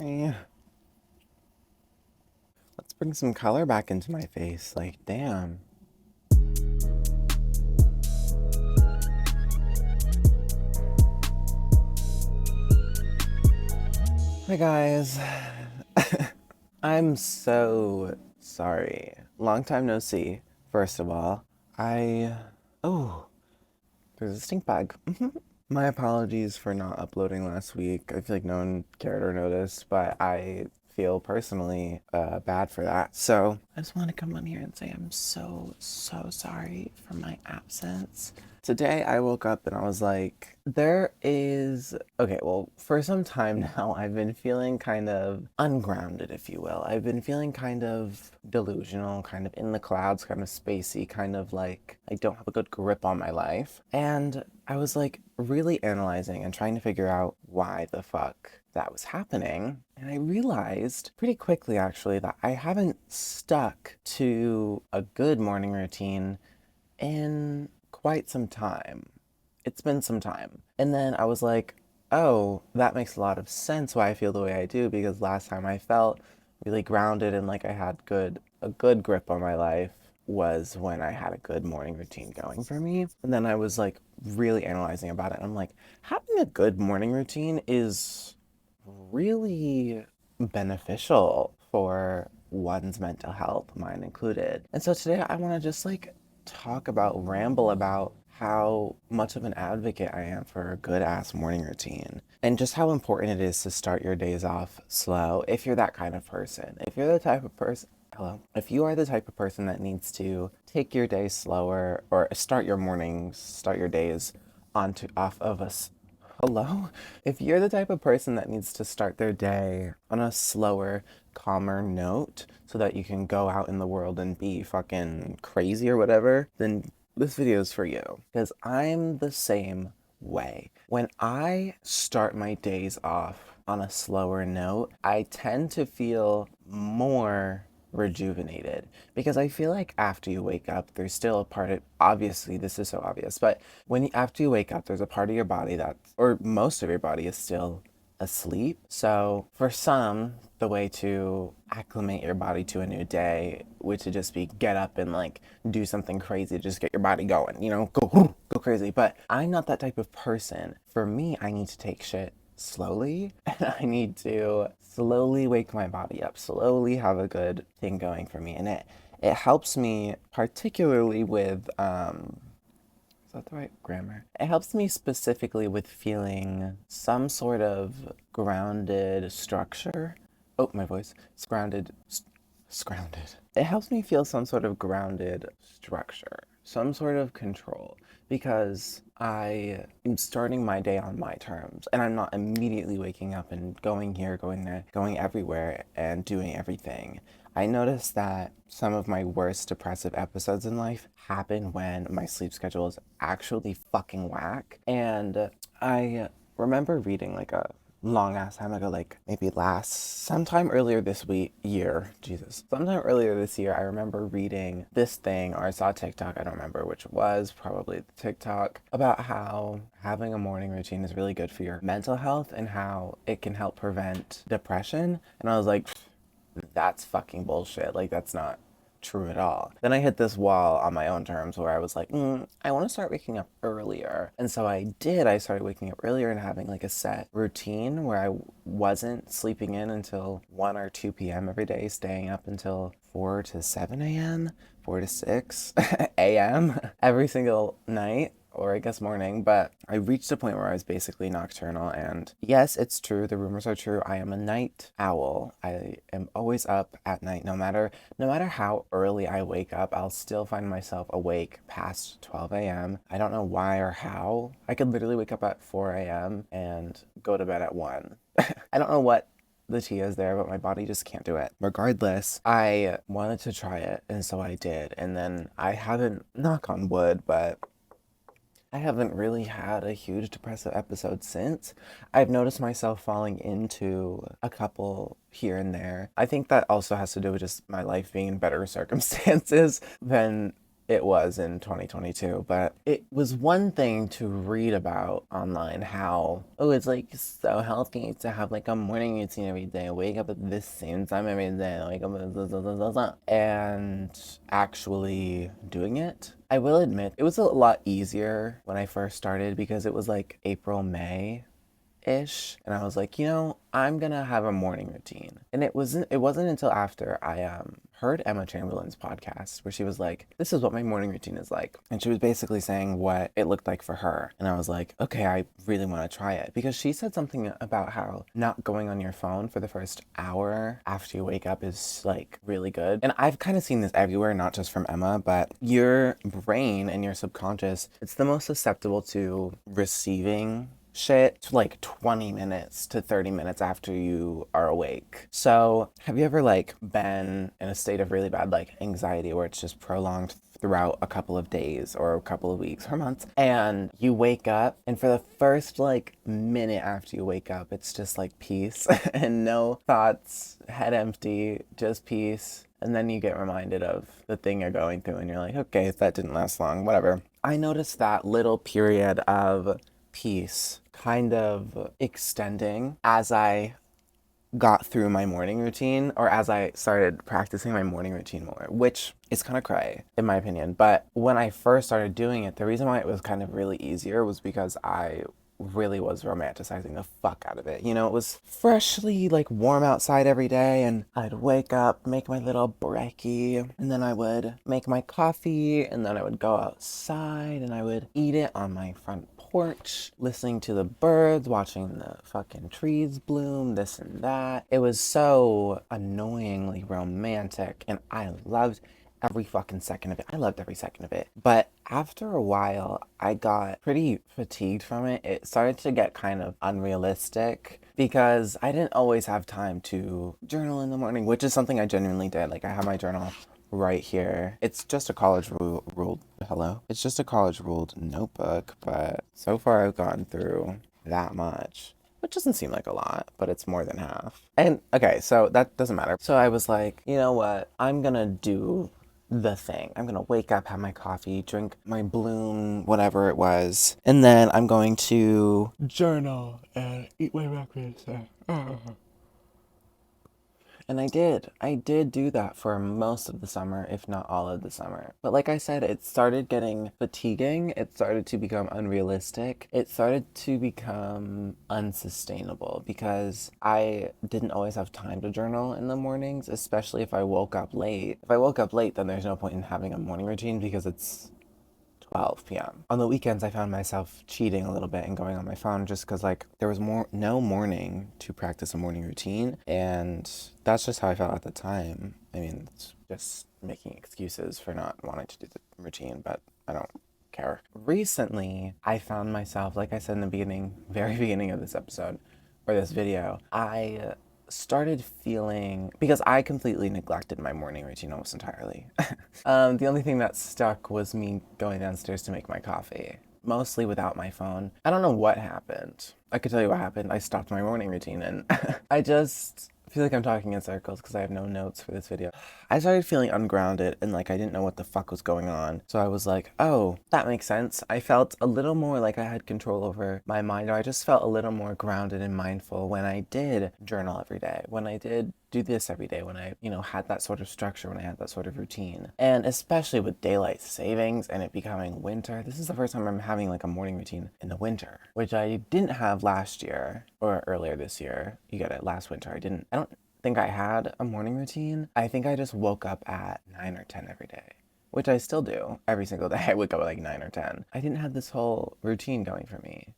Hi. Let's bring some color back into my face. Like, damn. Hi, guys. I'm so sorry. Long time no see, first of all. I. Oh, there's a stink bag. My apologies for not uploading last week. I feel like no one cared or noticed, but I feel personally bad for that. So I just want to come on here and say I'm so sorry for my absence. Today I woke up and I was like, there is. Okay, well, for some time now, I've been feeling kind of ungrounded, if you will. I've been feeling kind of delusional, kind of in the clouds, kind of spacey, kind of like I don't have a good grip on my life. And I was like really analyzing and trying to figure out why the fuck that was happening. And I realized pretty quickly, actually, that I haven't stuck to a good morning routine in quite some time. It's been some time. And then I was like, oh, that makes a lot of sense why I feel the way I do, because last time I felt really grounded and like I had a good grip on my life was when I had a good morning routine going for me. And then I was like really analyzing about it. And I'm like, having a good morning routine is really beneficial for one's mental health, mine included. And so today I want to just like ramble about how much of an advocate I am for a good ass morning routine and just how important it is to start your days off slow if you're that kind of person. If you're the type of person, hello, if you are the type of person that needs to take your day slower or start your mornings, start your days onto off of us. Hello? If you're the type of person that needs to start their day on a slower, calmer note so that you can go out in the world and be fucking crazy or whatever, then this video is for you. Because I'm the same way. When I start my days off on a slower note, I tend to feel more rejuvenated because I feel like after you wake up, there's still a part of, obviously this is so obvious, but after you wake up, there's a part of your body that, or most of your body is still asleep. So for some, the way to acclimate your body to a new day would to just be get up and like do something crazy, just get your body going, go crazy. But I'm not that type of person. For me, I need to take shit slowly and I need to slowly wake my body up, slowly have a good thing going for me. And it helps me particularly with is that the right grammar? It helps me specifically with feeling some sort of grounded structure. Oh, my voice. Grounded. It helps me feel some sort of grounded structure, some sort of control, because I am starting my day on my terms and I'm not immediately waking up and going here, going there, going everywhere and doing everything. I noticed that some of my worst depressive episodes in life happen when my sleep schedule is actually fucking whack. And I remember reading like a long ass time ago, like maybe sometime earlier this sometime earlier this year, I remember reading this thing or I saw a TikTok, I don't remember which it was, probably the TikTok, about how having a morning routine is really good for your mental health and how it can help prevent depression. And I was like, that's fucking bullshit. Like, that's not true at all. Then I hit this wall on my own terms where I was like, I want to start waking up earlier. And so I did. I started waking up earlier and having like a set routine where I wasn't sleeping in until 1 or 2 p.m. every day, staying up until 4 to 7 a.m., 4 to 6 a.m. every single night, or I guess morning, but I reached a point where I was basically nocturnal. And yes, it's true. The rumors are true. I am a night owl. I am always up at night. No matter how early I wake up, I'll still find myself awake past 12 a.m. I don't know why or how. I could literally wake up at 4 a.m. and go to bed at 1. I don't know what the tea is there, but my body just can't do it. Regardless, I wanted to try it, and so I did. And then I haven't, knock on wood, but I haven't really had a huge depressive episode since. I've noticed myself falling into a couple here and there. I think that also has to do with just my life being in better circumstances than it was in 2022, but it was one thing to read about online how, oh, it's like so healthy to have like a morning routine every day, wake up at this same time every day, wake up at and actually doing it. I will admit, it was a lot easier when I first started because it was like April, May ish, and I was like, I'm gonna have a morning routine. And it wasn't until after I heard Emma Chamberlain's podcast where she was like, this is what my morning routine is like, and she was basically saying what it looked like for her. And I was like, okay, I really want to try it, because she said something about how not going on your phone for the first hour after you wake up is like really good. And I've kind of seen this everywhere, not just from Emma, but your brain and your subconscious, it's the most susceptible to receiving shit like 20 minutes to 30 minutes after you are awake. So have you ever like been in a state of really bad like anxiety where it's just prolonged throughout a couple of days or a couple of weeks or months, and you wake up and for the first like minute after you wake up it's just like peace and no thoughts, head empty, just peace, and then you get reminded of the thing you're going through and you're like, okay, that didn't last long, whatever. I noticed that little period of peace kind of extending as I got through my morning routine, or as I started practicing my morning routine more, which is kind of cray in my opinion. But when I first started doing it, the reason why it was kind of really easier was because I really was romanticizing the fuck out of it. It was freshly like warm outside every day, and I'd wake up, make my little brekkie, and then I would make my coffee, and then I would go outside and I would eat it on my front porch, listening to the birds, watching the fucking trees bloom, this and that. It was so annoyingly romantic, and I loved every fucking second of it. I loved every second of it. But after a while, I got pretty fatigued from it. It started to get kind of unrealistic because I didn't always have time to journal in the morning, which is something I genuinely did. Like, I have my journal right here. It's just a It's just a college ruled notebook, but so far I've gotten through that much, which doesn't seem like a lot, but it's more than half. And okay, so that doesn't matter. So I was like, you know what? I'm gonna do the thing. I'm gonna wake up, have my coffee, drink my Bloom, whatever it was, and then I'm going to journal and eat my breakfast. And I did. I did do that for most of the summer, if not all of the summer. But like I said, it started getting fatiguing. It started to become unrealistic. It started to become unsustainable because I didn't always have time to journal in the mornings, especially if I woke up late. If I woke up late, then there's no point in having a morning routine because it's 12 p.m. On the weekends, I found myself cheating a little bit and going on my phone just because, like, there was no morning to practice a morning routine, and that's just how I felt at the time. I mean, it's just making excuses for not wanting to do the routine, but I don't care. Recently, I found myself, like I said in the beginning, very beginning of this episode, or this video, I started feeling, because I completely neglected my morning routine almost entirely. The only thing that stuck was me going downstairs to make my coffee, mostly without my phone. I don't know what happened. I could tell you what happened. I stopped my morning routine and I just feel like I'm talking in circles because I have no notes for this video. I started feeling ungrounded and like I didn't know what the fuck was going on. So I was like, oh, that makes sense. I felt a little more like I had control over my mind, or I just felt a little more grounded and mindful when I did journal every day, when I did do this every day, when I, had that sort of structure, when I had that sort of routine. And especially with daylight savings and it becoming winter, this is the first time I'm having like a morning routine in the winter, which I didn't have last year or earlier this year. You get it, last winter. I don't think I had a morning routine. I think I just woke up at 9 or 10 every day, which I still do every single day. I wake up at like 9 or 10. I didn't have this whole routine going for me.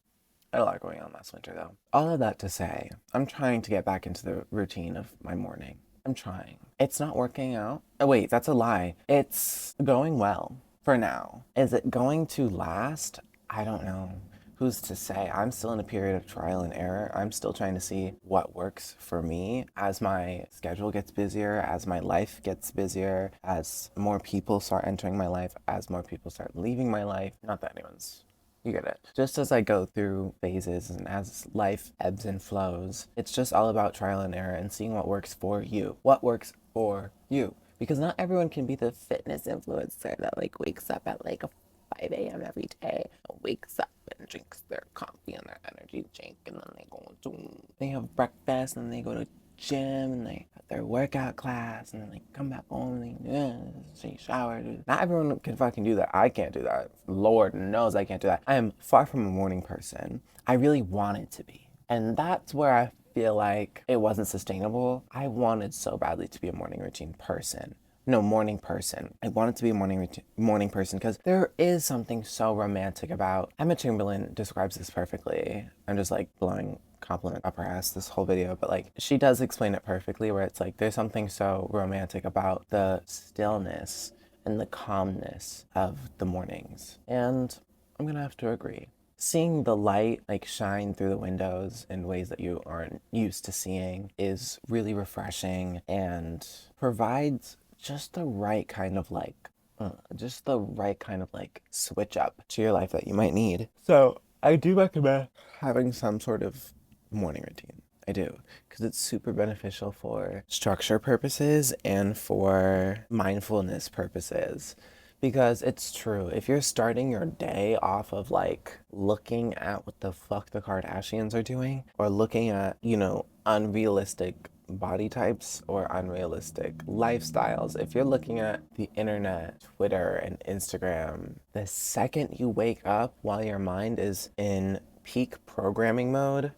I had a lot going on last winter though. All of that to say, I'm trying to get back into the routine of my morning. I'm trying. It's not working out. Oh wait, that's a lie. It's going well for now. Is it going to last? I don't know. Who's to say? I'm still in a period of trial and error. I'm still trying to see what works for me as my schedule gets busier, as my life gets busier, as more people start entering my life, as more people start leaving my life. Not that you get it. Just as I go through phases and as life ebbs and flows, it's just all about trial and error and seeing what works for you. What works for you? because not everyone can be the fitness influencer that like wakes up at like 5 a.m. every day, wakes up and drinks their coffee and their energy drink, and then they have breakfast and they go to gym and they have their workout class and then they come back home and they shower. Not everyone can fucking do that. I can't do that. Lord knows I can't do that. I am far from a morning person. I really wanted to be. And that's where I feel like it wasn't sustainable. I wanted so badly to be a morning routine person. No, morning person. I wanted to be a morning person because there is something so romantic about. Emma Chamberlain describes this perfectly. I'm just like blowing compliment up her ass this whole video, but like she does explain it perfectly where it's like there's something so romantic about the stillness and the calmness of the mornings. And I'm gonna have to agree. Seeing the light like shine through the windows in ways that you aren't used to seeing is really refreshing and provides just the right kind of like switch up to your life that you might need. So I do recommend having some sort of morning routine. I do, because it's super beneficial for structure purposes and for mindfulness purposes. Because it's true, if you're starting your day off of like looking at what the fuck the Kardashians are doing, or looking at, unrealistic body types or unrealistic lifestyles, if you're looking at the internet, Twitter, and Instagram, the second you wake up while your mind is in peak programming mode,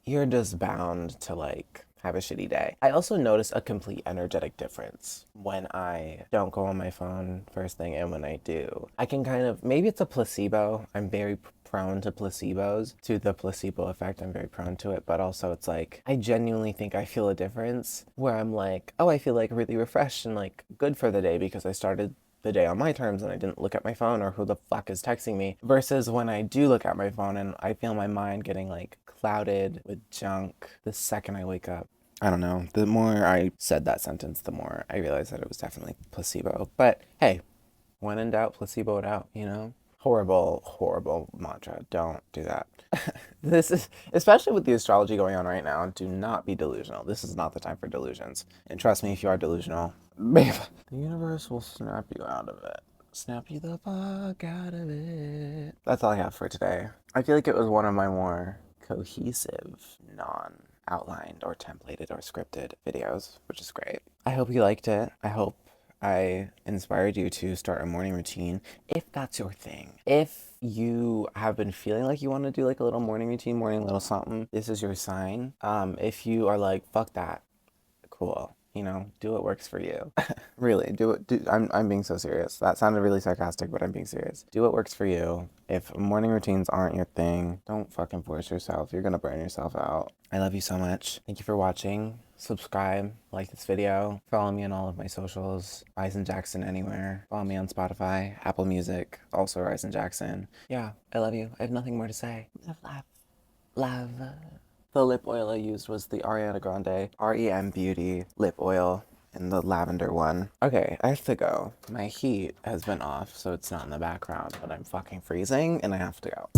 you're just bound to like have a shitty day. I also notice a complete energetic difference when I don't go on my phone first thing and when I do. I can maybe it's a placebo. I'm very prone to placebos, to the placebo effect. I'm very prone to it, but also it's like, I genuinely think I feel a difference where I'm like, oh, I feel like really refreshed and like good for the day because I started the day on my terms and I didn't look at my phone or who the fuck is texting me, versus when I do look at my phone and I feel my mind getting like clouded with junk the second I wake up. I don't know. The more I said that sentence, the more I realized that it was definitely placebo. But hey, when in doubt, placebo it out, Horrible, horrible mantra. Don't do that. This is, especially with the astrology going on right now, do not be delusional. This is not the time for delusions. And trust me, if you are delusional, babe, the universe will snap you out of it. Snap you the fuck out of it. That's all I have for today. I feel like it was one of my more cohesive, non-outlined or templated or scripted videos, which is great. I hope you liked it. I hope I inspired you to start a morning routine if that's your thing. If you have been feeling like you want to do like a little morning routine, morning little something, this is your sign. If you are like, fuck that, cool. Do what works for you. Really, I'm being so serious. That sounded really sarcastic, but I'm being serious. Do what works for you. If morning routines aren't your thing, don't fucking force yourself. You're gonna burn yourself out. I love you so much. Thank you for watching. Subscribe, like this video, follow me on all of my socials, Ryzen Jackson anywhere. Follow me on Spotify, Apple Music, also Ryzen Jackson. Yeah, I love you. I have nothing more to say. Love. The lip oil I used was the Ariana Grande REM Beauty lip oil in the lavender one. Okay, I have to go. My heat has been off, so it's not in the background, but I'm fucking freezing and I have to go.